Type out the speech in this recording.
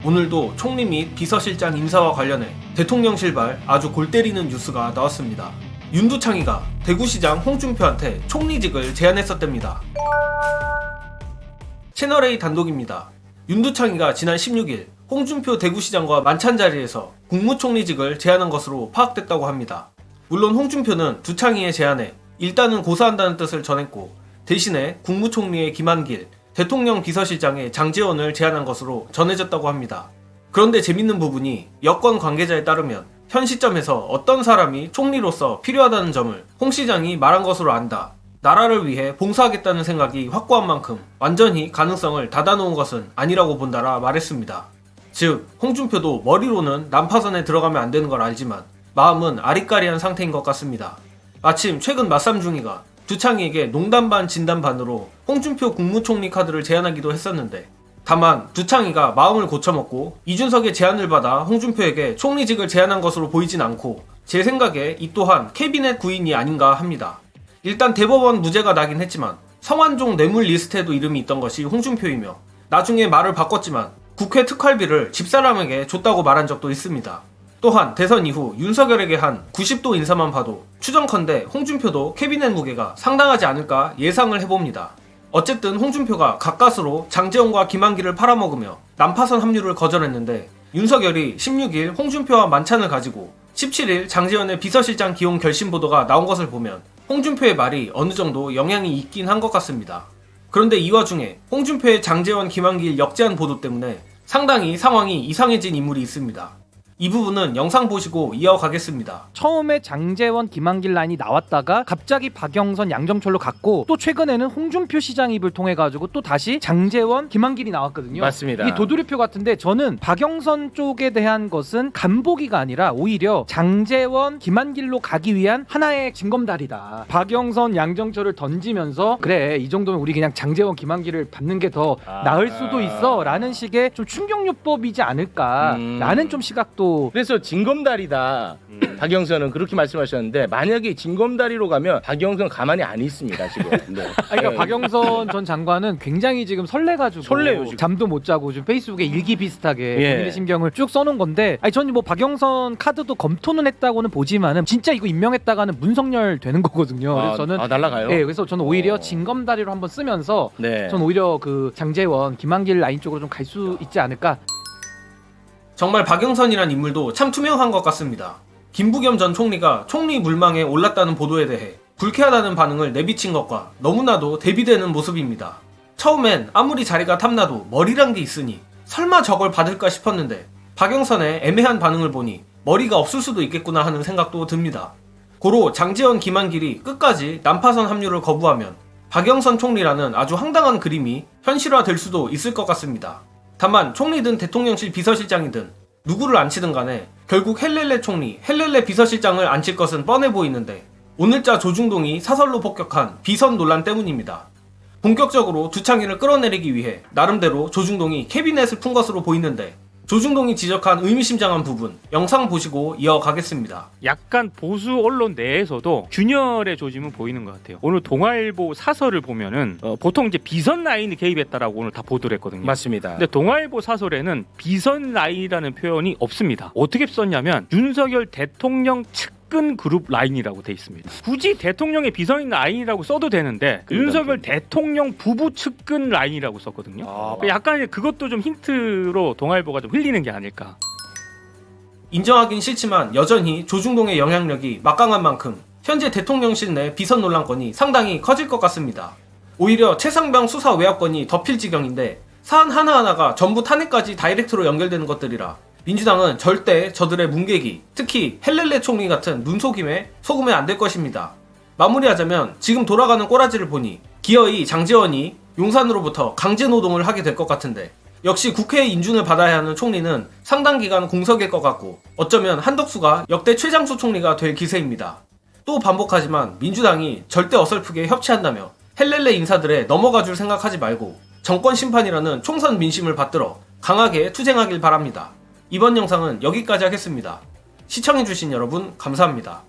오늘도 총리 및 비서실장 인사와 관련해 대통령실발 아주 골 때리는 뉴스가 나왔습니다. 윤두창이가 대구시장 홍준표한테 총리직을 제안했었답니다. 채널A 단독입니다. 윤두창이가 지난 16일 홍준표 대구시장과 만찬 자리에서 국무총리직을 제안한 것으로 파악됐다고 합니다. 물론 홍준표는 두창이의 제안에 일단은 고사한다는 뜻을 전했고, 대신에 국무총리의 김한길, 대통령 비서실장의 장제원을 제안한 것으로 전해졌다고 합니다. 그런데 재밌는 부분이 여권 관계자에 따르면 현 시점에서 어떤 사람이 총리로서 필요하다는 점을 홍 시장이 말한 것으로 안다. 나라를 위해 봉사하겠다는 생각이 확고한 만큼 완전히 가능성을 닫아놓은 것은 아니라고 본다라 말했습니다. 즉, 홍준표도 머리로는 난파선에 들어가면 안 되는 걸 알지만 마음은 아리까리한 상태인 것 같습니다. 마침 최근 맞삼중이가 두창이에게 농담 반 진담 반으로 홍준표 국무총리 카드를 제안하기도 했었는데, 다만 두창이가 마음을 고쳐먹고 이준석의 제안을 받아 홍준표에게 총리직을 제안한 것으로 보이진 않고, 제 생각에 이 또한 캐비넷 구인이 아닌가 합니다. 일단 대법원 무죄가 나긴 했지만 성완종 뇌물 리스트에도 이름이 있던 것이 홍준표이며, 나중에 말을 바꿨지만 국회 특활비를 집사람에게 줬다고 말한 적도 있습니다. 또한 대선 이후 윤석열에게 한 90도 인사만 봐도 추정컨대 홍준표도 캐비넷 무게가 상당하지 않을까 예상을 해봅니다. 어쨌든 홍준표가 가까스로 장제원과 김한길을 팔아먹으며 난파선 합류를 거절했는데, 윤석열이 16일 홍준표와 만찬을 가지고 17일 장제원의 비서실장 기용 결심 보도가 나온 것을 보면 홍준표의 말이 어느 정도 영향이 있긴 한 것 같습니다. 그런데 이 와중에 홍준표의 장제원 김한길 역제안 보도 때문에 상당히 상황이 이상해진 인물이 있습니다. 이 부분은 영상 보시고 이어가겠습니다. 처음에 장제원, 김한길 라인이 나왔다가 갑자기 박영선, 양정철로 갔고, 또 최근에는 홍준표 시장 입을 통해 가지고 또 다시 장제원, 김한길이 나왔거든요. 맞습니다. 이 도돌이표 같은데, 저는 박영선 쪽에 대한 것은 간보기가 아니라 오히려 장제원, 김한길로 가기 위한 하나의 징검다리다. 박영선, 양정철을 던지면서 그래, 이 정도면 우리 그냥 장제원, 김한길을 받는 게 더 나을 수도 있어 라는 식의 좀 충격요법이지 않을까 라는 좀 시각도. 그래서 징검다리다. 박영선은 그렇게 말씀하셨는데, 만약에 징검다리로 가면 박영선 가만히 안 있습니다 지금. 네. 그러니까 박영선 전 장관은 굉장히 지금 설레가지고 설레요, 지금. 잠도 못 자고 지금 페이스북에 일기 비슷하게 예. 본인의 심경을 쭉 써놓은 건데, 아니 저는 뭐 박영선 카드도 검토는 했다고는 보지만은 진짜 이거 임명했다가는 문석열 되는 거거든요. 그래서 저는 날라가요? 네, 그래서 저는 오히려 징검다리로 한번 쓰면서 전 오히려 그 장제원, 김한길 라인 쪽으로 좀 갈 수 있지 않을까. 정말 박영선이란 인물도 참 투명한 것 같습니다. 김부겸 전 총리가 총리 물망에 올랐다는 보도에 대해 불쾌하다는 반응을 내비친 것과 너무나도 대비되는 모습입니다. 처음엔 아무리 자리가 탐나도 머리란 게 있으니 설마 저걸 받을까 싶었는데, 박영선의 애매한 반응을 보니 머리가 없을 수도 있겠구나 하는 생각도 듭니다. 고로 장제원, 김한길이 끝까지 난파선 합류를 거부하면 박영선 총리라는 아주 황당한 그림이 현실화될 수도 있을 것 같습니다. 다만 총리든 대통령실 비서실장이든 누구를 앉히든 간에 결국 헬렐레 총리, 헬렐레 비서실장을 앉힐 것은 뻔해 보이는데, 오늘자 조중동이 사설로 폭격한 비선 논란 때문입니다. 본격적으로 두창이를 끌어내리기 위해 나름대로 조중동이 캐비넷을 푼 것으로 보이는데, 조중동이 지적한 의미심장한 부분 영상 보시고 이어가겠습니다. 약간 보수 언론 내에서도 균열의 조짐은 보이는 것 같아요. 오늘 동아일보 사설을 보면은 보통 이제 비선 라인이 개입했다라고 오늘 다 보도를 했거든요. 맞습니다. 근데 동아일보 사설에는 비선 라인이라는 표현이 없습니다. 어떻게 썼냐면 윤석열 대통령 측근 그룹 라인이라고 돼 있습니다. 굳이 대통령의 비서인 라인이라고 써도 되는데 윤석열 대통령 부부 측근 라인이라고 썼거든요. 그러니까 약간 그것도 좀 힌트로 동아일보가 좀 흘리는 게 아닐까. 인정하긴 싫지만 여전히 조중동의 영향력이 막강한 만큼 현재 대통령실 내 비선 논란건이 상당히 커질 것 같습니다. 오히려 최상병 수사 외압건이 덮일 지경인데, 사안 하나하나가 전부 탄핵까지 다이렉트로 연결되는 것들이라 민주당은 절대 저들의 문개기, 특히 헬렐레 총리 같은 눈속임에 속으면 안 될 것입니다. 마무리하자면 지금 돌아가는 꼬라지를 보니 기어이 장제원이 용산으로부터 강제노동을 하게 될 것 같은데, 역시 국회의 인준을 받아야 하는 총리는 상당 기간 공석일 것 같고, 어쩌면 한덕수가 역대 최장수 총리가 될 기세입니다. 또 반복하지만 민주당이 절대 어설프게 협치한다며 헬렐레 인사들에 넘어가줄 생각하지 말고 정권 심판이라는 총선 민심을 받들어 강하게 투쟁하길 바랍니다. 이번 영상은 여기까지 하겠습니다. 시청해주신 여러분 감사합니다.